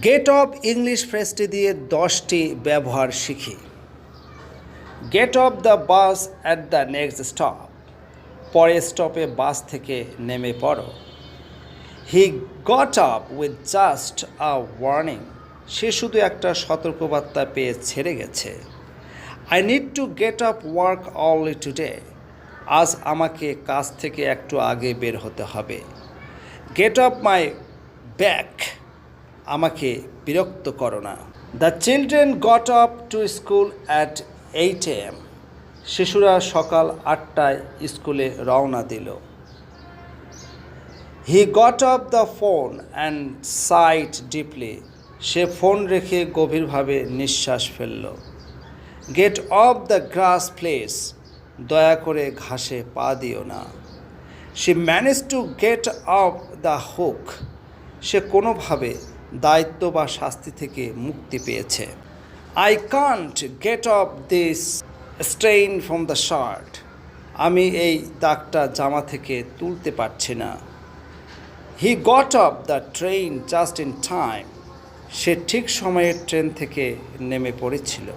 Gate of English ফ্রেজটি দিয়ে 10টি ব্যবহার শিখি। Get off the bus at the next stop, পরের স্টপে বাস থেকে নেমে পড়ো। He got up with just a warning, সে শুধু একটা সতর্কবার্তা পেয়ে ছেড়ে গেছে। I need to get up work early today, আজ আমাকে কাজ থেকে একটু আগে বের হতে হবে। গেট আপ মাই ব্যাক, আমাকে বিরক্ত করো না। The children got up to school at 8 AM, শিশুরা সকাল 8টায় স্কুলে রওনা দিল। He got up the phone and side deeply, সে ফোন রেখে গভীরভাবে নিঃশ্বাস ফেলল। Get off the grass place, দয়া করে ঘাসে পা দিও না। She manage to get off the hook, সে কোনোভাবে দায়িত্ব বা শাস্তি থেকে মুক্তি পেয়েছে। I can't get off this stain from the shirt, আমি এই দাগটা জামা থেকে তুলতে পারছি না। He got off the train just in time, সে ঠিক সময়ে ট্রেন থেকে নেমে পড়েছিল।